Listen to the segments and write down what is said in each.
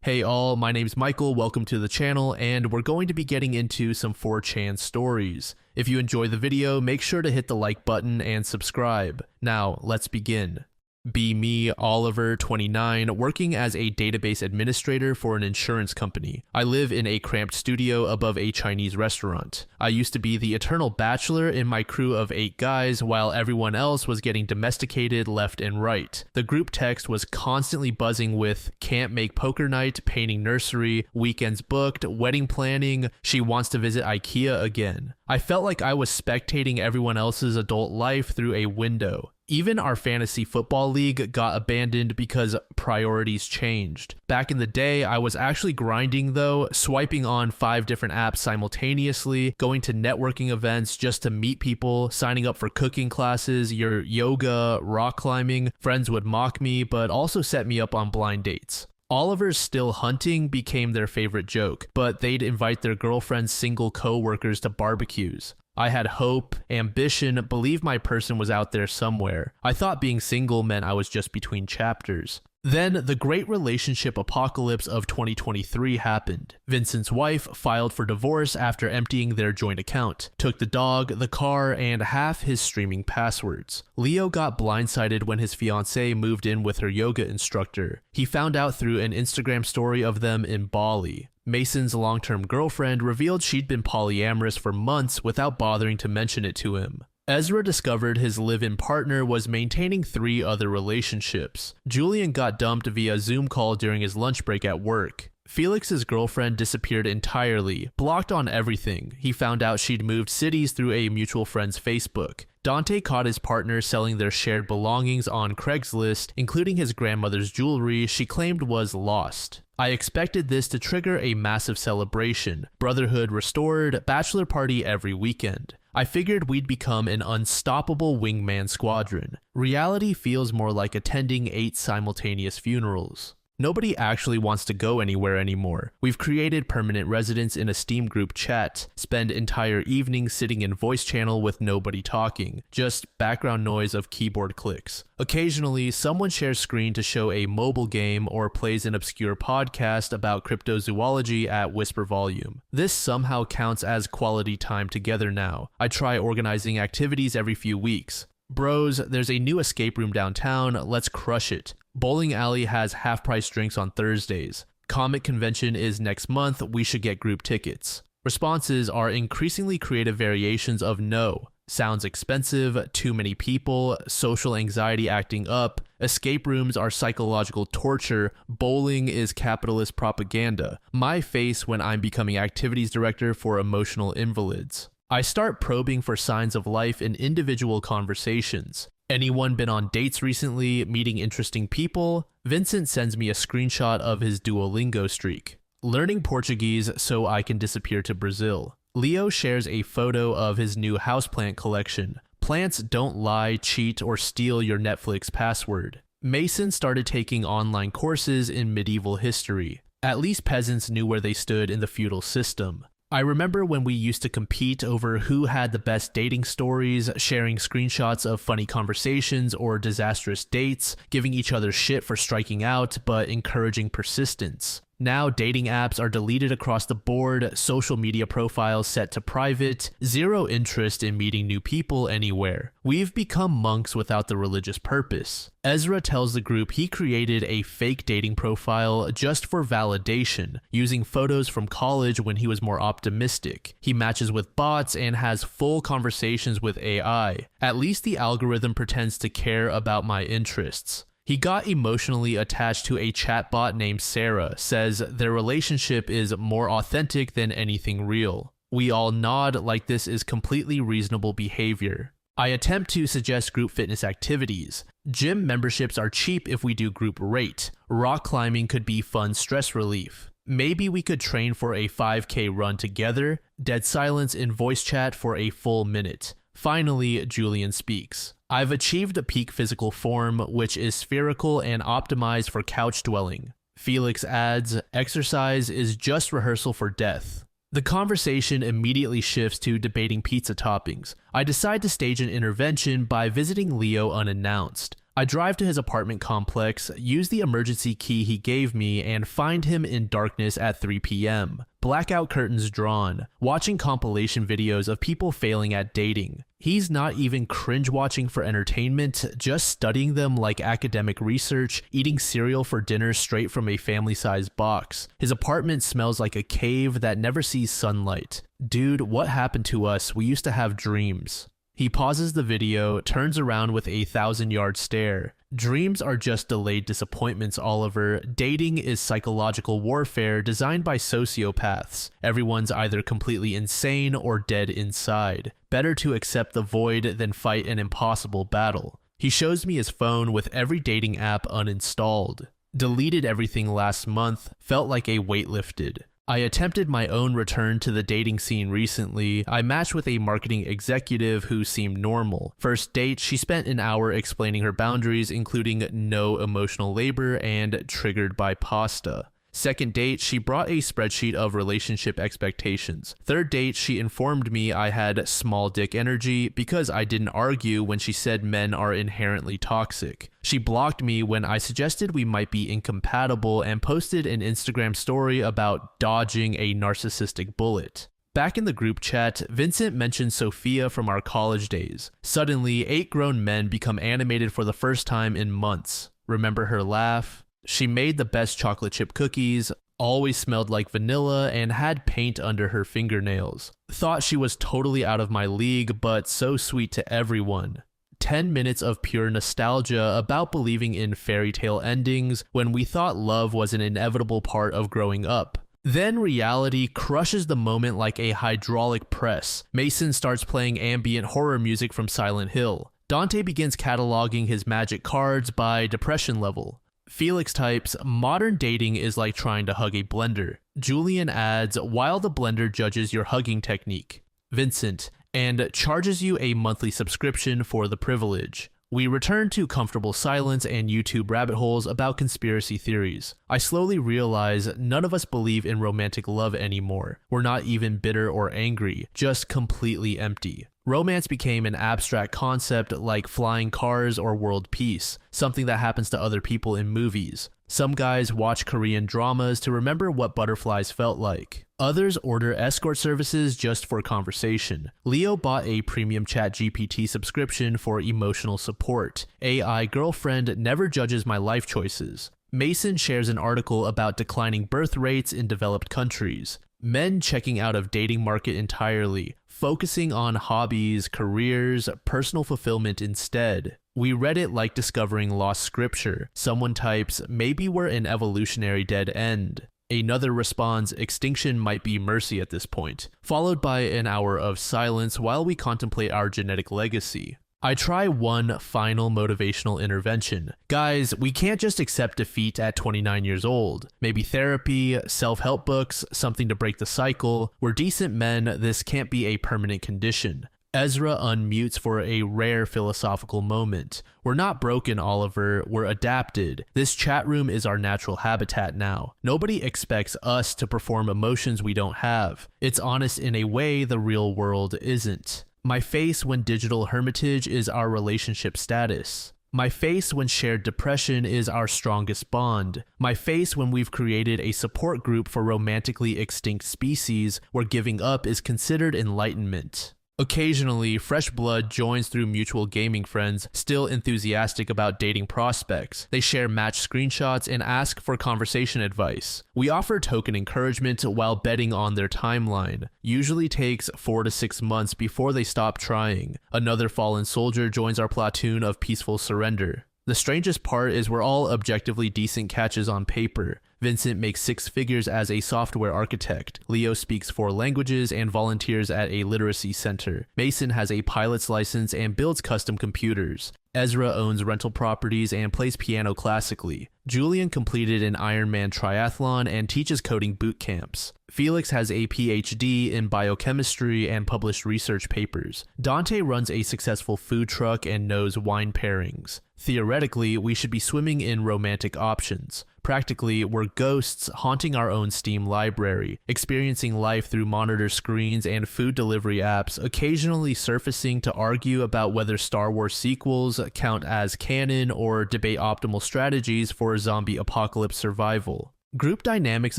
Hey all, my name's Michael, welcome to the channel, and we're going to be getting into some 4chan stories. If you enjoy the video, make sure to hit the like button and subscribe. Now, let's begin. Be me, Oliver, 29, working as a database administrator for an insurance company. I live in a cramped studio above a Chinese restaurant. I used to be the eternal bachelor in my crew of 8 guys, while everyone else was getting domesticated left and right. The group text was constantly buzzing with can't make poker night, painting nursery, weekends booked, wedding planning, she wants to visit IKEA again. I felt like I was spectating everyone else's adult life through a window. Even our fantasy football league got abandoned because priorities changed. Back in the day, I was actually grinding though, swiping on 5 different apps simultaneously, going to networking events just to meet people, signing up for cooking classes, your yoga, rock climbing. Friends would mock me, but also set me up on blind dates. Oliver's still hunting became their favorite joke, but they'd invite their girlfriend's single co-workers to barbecues. I had hope, ambition, believed my person was out there somewhere. I thought being single meant I was just between chapters. Then, the great relationship apocalypse of 2023 happened. Vincent's wife filed for divorce after emptying their joint account, took the dog, the car, and half his streaming passwords. Leo got blindsided when his fiancée moved in with her yoga instructor. He found out through an Instagram story of them in Bali. Mason's long-term girlfriend revealed she'd been polyamorous for months without bothering to mention it to him. Ezra discovered his live-in partner was maintaining 3 other relationships. Julian got dumped via Zoom call during his lunch break at work. Felix's girlfriend disappeared entirely, blocked on everything. He found out she'd moved cities through a mutual friend's Facebook. Dante caught his partner selling their shared belongings on Craigslist, including his grandmother's jewelry she claimed was lost. I expected this to trigger a massive celebration, brotherhood restored, bachelor party every weekend. I figured we'd become an unstoppable wingman squadron. Reality feels more like attending 8 simultaneous funerals. Nobody actually wants to go anywhere anymore. We've created permanent residence in a Steam group chat, spend entire evenings sitting in voice channel with nobody talking, just background noise of keyboard clicks. Occasionally, someone shares screen to show a mobile game or plays an obscure podcast about cryptozoology at whisper volume. This somehow counts as quality time together now. I try organizing activities every few weeks. Bros, there's a new escape room downtown, let's crush it. Bowling alley has half-price drinks on Thursdays. Comic convention is next month, we should get group tickets. Responses are increasingly creative variations of no. Sounds expensive, too many people, social anxiety acting up, escape rooms are psychological torture, bowling is capitalist propaganda. My face when I'm becoming activities director for emotional invalids. I start probing for signs of life in individual conversations. Anyone been on dates recently, meeting interesting people? Vincent sends me a screenshot of his Duolingo streak. Learning Portuguese so I can disappear to Brazil. Leo shares a photo of his new houseplant collection. Plants don't lie, cheat, or steal your Netflix password. Mason started taking online courses in medieval history. At least peasants knew where they stood in the feudal system. I remember when we used to compete over who had the best dating stories, sharing screenshots of funny conversations or disastrous dates, giving each other shit for striking out, but encouraging persistence. Now dating apps are deleted across the board, social media profiles set to private, zero interest in meeting new people anywhere. We've become monks without the religious purpose. Ezra tells the group he created a fake dating profile just for validation, using photos from college when he was more optimistic. He matches with bots and has full conversations with AI. At least the algorithm pretends to care about my interests. He got emotionally attached to a chatbot named Sarah, says their relationship is more authentic than anything real. We all nod like this is completely reasonable behavior. I attempt to suggest group fitness activities. Gym memberships are cheap if we do group rate. Rock climbing could be fun stress relief. Maybe we could train for a 5K run together. Dead silence in voice chat for a full minute. Finally, Julian speaks. I've achieved a peak physical form, which is spherical and optimized for couch dwelling. Felix adds, exercise is just rehearsal for death. The conversation immediately shifts to debating pizza toppings. I decide to stage an intervention by visiting Leo unannounced. I drive to his apartment complex, use the emergency key he gave me, and find him in darkness at 3 p.m. Blackout curtains drawn, watching compilation videos of people failing at dating. He's not even cringe watching for entertainment, just studying them like academic research, eating cereal for dinner straight from a family-sized box. His apartment smells like a cave that never sees sunlight. Dude, what happened to us? We used to have dreams. He pauses the video, turns around with a 1,000-yard stare. Dreams are just delayed disappointments, Oliver. Dating is psychological warfare designed by sociopaths. Everyone's either completely insane or dead inside. Better to accept the void than fight an impossible battle. He shows me his phone with every dating app uninstalled. Deleted everything last month, felt like a weight lifted. I attempted my own return to the dating scene recently. I matched with a marketing executive who seemed normal. First date, she spent an hour explaining her boundaries, including no emotional labor and triggered by pasta. Second date, she brought a spreadsheet of relationship expectations. Third date, she informed me I had small dick energy because I didn't argue when she said men are inherently toxic. She blocked me when I suggested we might be incompatible and posted an Instagram story about dodging a narcissistic bullet. Back in the group chat, Vincent mentioned Sophia from our college days. Suddenly, 8 grown men become animated for the first time in months. Remember her laugh? She made the best chocolate chip cookies, always smelled like vanilla, and had paint under her fingernails. Thought she was totally out of my league, but so sweet to everyone. 10 minutes of pure nostalgia about believing in fairy tale endings when we thought love was an inevitable part of growing up. Then reality crushes the moment like a hydraulic press. Mason starts playing ambient horror music from Silent Hill. Dante begins cataloging his magic cards by depression level. Felix types, modern dating is like trying to hug a blender. Julian adds, while the blender judges your hugging technique. Vincent, and charges you a monthly subscription for the privilege. We return to comfortable silence and YouTube rabbit holes about conspiracy theories. I slowly realize none of us believe in romantic love anymore. We're not even bitter or angry, just completely empty. Romance became an abstract concept like flying cars or world peace, something that happens to other people in movies. Some guys watch Korean dramas to remember what butterflies felt like. Others order escort services just for conversation. Leo bought a premium ChatGPT subscription for emotional support. AI girlfriend never judges my life choices. Mason shares an article about declining birth rates in developed countries. Men checking out of dating market entirely, focusing on hobbies, careers, personal fulfillment instead. We read it like discovering lost scripture. Someone types, maybe we're an evolutionary dead end. Another responds, extinction might be mercy at this point, followed by an hour of silence while we contemplate our genetic legacy. I try one final motivational intervention. Guys, we can't just accept defeat at 29 years old. Maybe therapy, self-help books, something to break the cycle. We're decent men, this can't be a permanent condition. Ezra unmutes for a rare philosophical moment. We're not broken, Oliver, we're adapted. This chat room is our natural habitat now. Nobody expects us to perform emotions we don't have. It's honest in a way the real world isn't. My face when digital hermitage is our relationship status. My face when shared depression is our strongest bond. My face when we've created a support group for romantically extinct species where giving up is considered enlightenment. Occasionally, fresh blood joins through mutual gaming friends, still enthusiastic about dating prospects. They share match screenshots and ask for conversation advice. We offer token encouragement while betting on their timeline. Usually takes 4 to 6 months before they stop trying. Another fallen soldier joins our platoon of peaceful surrender. The strangest part is we're all objectively decent catches on paper. Vincent makes 6 figures as a software architect. Leo speaks 4 languages and volunteers at a literacy center. Mason has a pilot's license and builds custom computers. Ezra owns rental properties and plays piano classically. Julian completed an Ironman triathlon and teaches coding boot camps. Felix has a PhD in biochemistry and published research papers. Dante runs a successful food truck and knows wine pairings. Theoretically, we should be swimming in romantic options. Practically, we're ghosts haunting our own Steam library, experiencing life through monitor screens and food delivery apps, occasionally surfacing to argue about whether Star Wars sequels count as canon or debate optimal strategies for zombie apocalypse survival. Group dynamics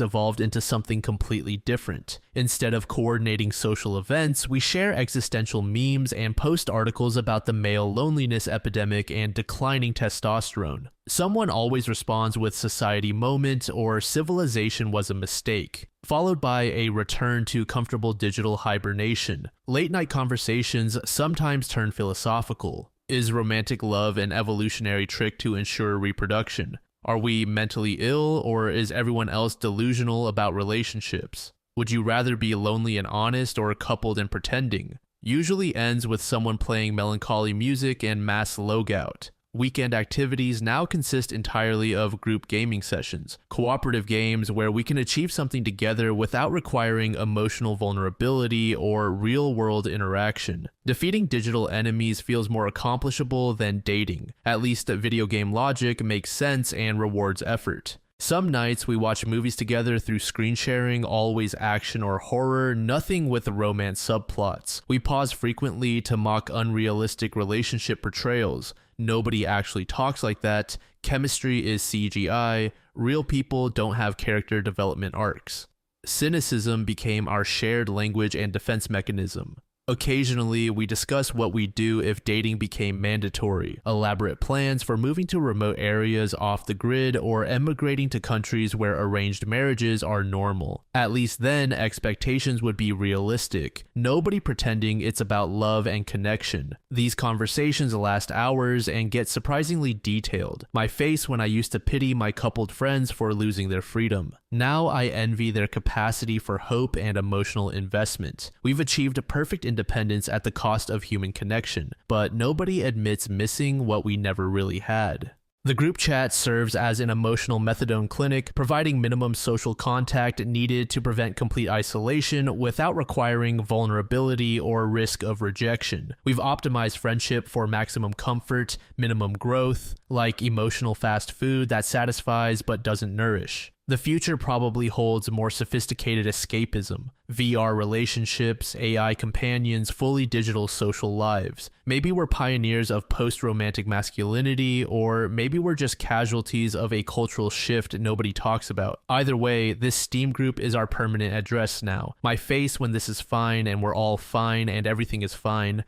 evolved into something completely different. Instead of coordinating social events, we share existential memes and post articles about the male loneliness epidemic and declining testosterone. Someone always responds with society moment or civilization was a mistake, followed by a return to comfortable digital hibernation. Late night conversations sometimes turn philosophical. Is romantic love an evolutionary trick to ensure reproduction? Are we mentally ill, or is everyone else delusional about relationships? Would you rather be lonely and honest or coupled and pretending? Usually ends with someone playing melancholy music and mass logout. Weekend activities now consist entirely of group gaming sessions, cooperative games where we can achieve something together without requiring emotional vulnerability or real-world interaction. Defeating digital enemies feels more accomplishable than dating. At least video game logic makes sense and rewards effort. Some nights we watch movies together through screen sharing, always action or horror, nothing with romance subplots. We pause frequently to mock unrealistic relationship portrayals. Nobody actually talks like that. Chemistry is CGI. Real people don't have character development arcs. Cynicism became our shared language and defense mechanism. Occasionally, we discuss what we'd do if dating became mandatory, elaborate plans for moving to remote areas off the grid or emigrating to countries where arranged marriages are normal. At least then, expectations would be realistic. Nobody pretending it's about love and connection. These conversations last hours and get surprisingly detailed. My face when I used to pity my coupled friends for losing their freedom. Now I envy their capacity for hope and emotional investment. We've achieved a perfect independence at the cost of human connection, but nobody admits missing what we never really had. The group chat serves as an emotional methadone clinic, providing minimum social contact needed to prevent complete isolation without requiring vulnerability or risk of rejection. We've optimized friendship for maximum comfort, minimum growth, like emotional fast food that satisfies but doesn't nourish. The future probably holds more sophisticated escapism, VR relationships, AI companions, fully digital social lives. Maybe we're pioneers of post-romantic masculinity, or maybe we're just casualties of a cultural shift nobody talks about. Either way, this Steam group is our permanent address now. My face when this is fine and we're all fine and everything is fine.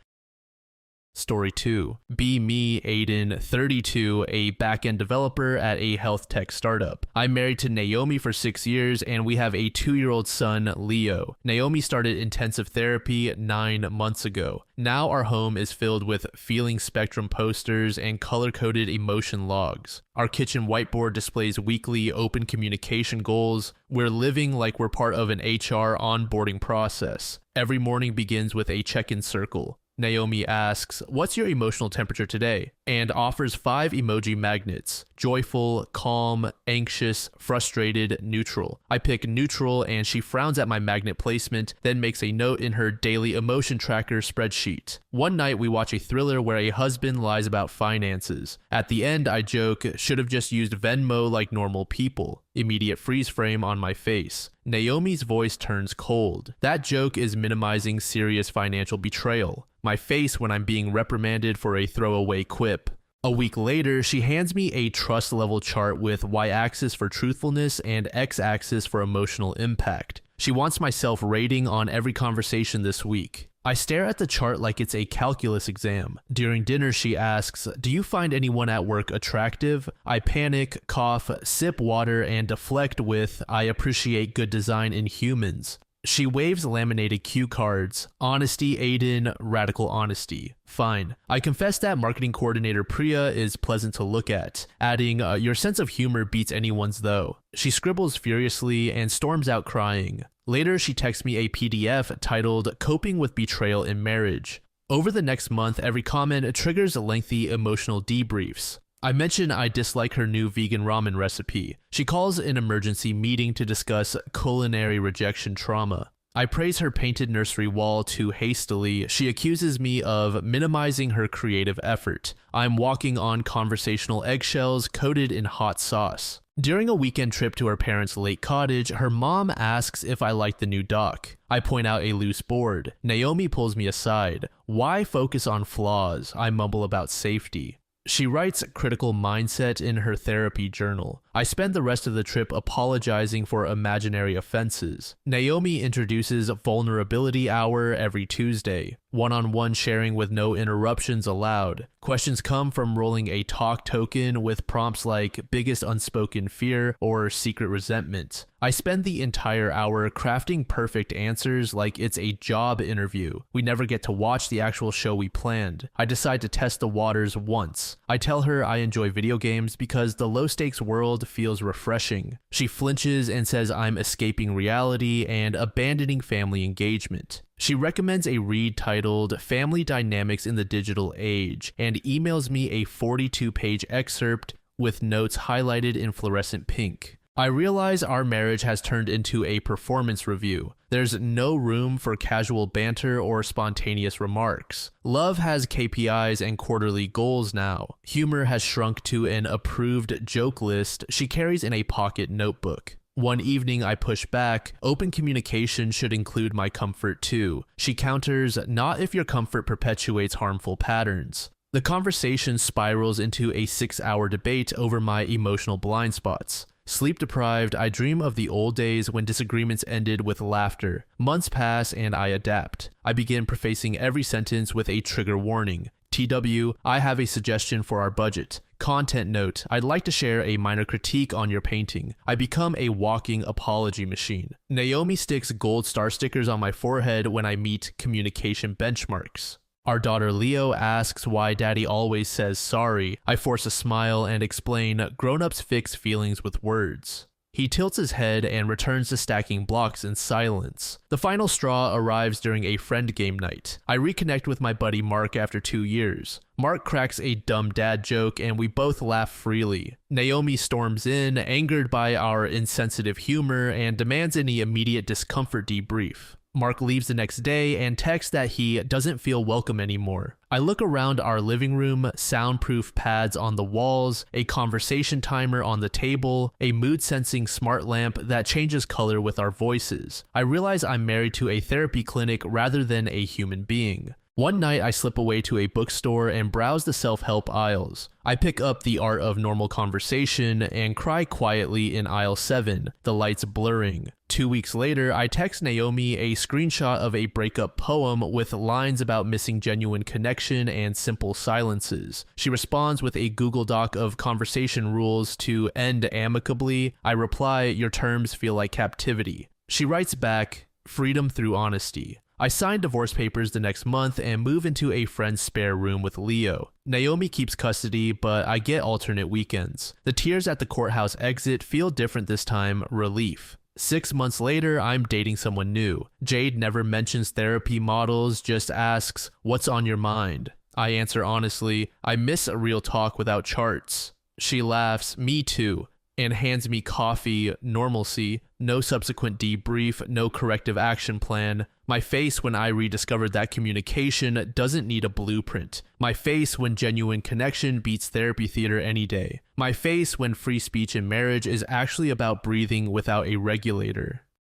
Story 2. Be me, Aiden, 32, a back-end developer at a health tech startup. I'm married to Naomi for 6 years, and we have a 2-year-old son, Leo. Naomi started intensive therapy 9 months ago. Now our home is filled with feeling spectrum posters and color-coded emotion logs. Our kitchen whiteboard displays weekly open communication goals. We're living like we're part of an HR onboarding process. Every morning begins with a check-in circle. Naomi asks, "What's your emotional temperature today?" and offers 5 emoji magnets: joyful, calm, anxious, frustrated, neutral. I pick neutral and she frowns at my magnet placement, then makes a note in her daily emotion tracker spreadsheet. One night we watch a thriller where a husband lies about finances. At the end I joke, should have just used Venmo like normal people. Immediate freeze frame on my face. Naomi's voice turns cold. That joke is minimizing serious financial betrayal. My face when I'm being reprimanded for a throwaway quip. A week later, she hands me a trust level chart with y-axis for truthfulness and x-axis for emotional impact. She wants my self-rating on every conversation this week. I stare at the chart like it's a calculus exam. During dinner, she asks, "Do you find anyone at work attractive?" I panic, cough, sip water, and deflect with, "I appreciate good design in humans." She waves laminated cue cards. Honesty, Aiden, radical honesty. Fine. I confess that marketing coordinator Priya is pleasant to look at, adding, "Your sense of humor beats anyone's though." She scribbles furiously and storms out crying. Later, she texts me a PDF titled "Coping with Betrayal in Marriage." Over the next month, every comment triggers lengthy emotional debriefs. I mention I dislike her new vegan ramen recipe. She calls an emergency meeting to discuss culinary rejection trauma. I praise her painted nursery wall too hastily. She accuses me of minimizing her creative effort. I'm walking on conversational eggshells coated in hot sauce. During a weekend trip to her parents' lake cottage, her mom asks if I like the new dock. I point out a loose board. Naomi pulls me aside. "Why focus on flaws?" I mumble about safety. She writes critical mindset in her therapy journal. I spend the rest of the trip apologizing for imaginary offenses. Naomi introduces vulnerability hour every Tuesday. One-on-one sharing with no interruptions allowed. Questions come from rolling a talk token with prompts like biggest unspoken fear or secret resentment. I spend the entire hour crafting perfect answers like it's a job interview. We never get to watch the actual show we planned. I decide to test the waters once. I tell her I enjoy video games because the low-stakes world feels refreshing. She flinches and says I'm escaping reality and abandoning family engagement. She recommends a read titled Family Dynamics in the Digital Age and emails me a 42-page excerpt with notes highlighted in fluorescent pink. I realize our marriage has turned into a performance review. There's no room for casual banter or spontaneous remarks. Love has KPIs and quarterly goals now. Humor has shrunk to an approved joke list she carries in a pocket notebook. One evening I push back, open communication should include my comfort too. She counters, not if your comfort perpetuates harmful patterns. The conversation spirals into a 6-hour debate over my emotional blind spots. Sleep deprived, I dream of the old days when disagreements ended with laughter. Months pass and I adapt. I begin prefacing every sentence with a trigger warning. TW, I have a suggestion for our budget. Content note, I'd like to share a minor critique on your painting. I become a walking apology machine. Naomi sticks gold star stickers on my forehead when I meet communication benchmarks. Our daughter Leo asks why daddy always says sorry. I force a smile and explain grown-ups fix feelings with words. He tilts his head and returns to stacking blocks in silence. The final straw arrives during a friend game night. I reconnect with my buddy Mark after 2 years. Mark cracks a dumb dad joke and we both laugh freely. Naomi storms in, angered by our insensitive humor, and demands any immediate discomfort debrief. Mark leaves the next day and texts that he doesn't feel welcome anymore. I look around our living room, soundproof pads on the walls, a conversation timer on the table, a mood-sensing smart lamp that changes color with our voices. I realize I'm married to a therapy clinic rather than a human being. One night I slip away to a bookstore and browse the self-help aisles. I pick up The Art of Normal Conversation and cry quietly in aisle 7, the lights blurring. 2 weeks later, I text Naomi a screenshot of a breakup poem with lines about missing genuine connection and simple silences. She responds with a Google Doc of conversation rules to end amicably. I reply, your terms feel like captivity. She writes back, freedom through honesty. I sign divorce papers the next month and move into a friend's spare room with Leo. Naomi keeps custody, but I get alternate weekends. The tears at the courthouse exit feel different this time, relief. 6 months later, I'm dating someone new. Jade never mentions therapy models, just asks, what's on your mind? I answer honestly, I miss a real talk without charts. She laughs, me too, and hands me coffee, normalcy, no subsequent debrief, no corrective action plan. My face when I rediscovered that communication doesn't need a blueprint. My face when genuine connection beats therapy theater any day. My face when free speech in marriage is actually about breathing without a regulator.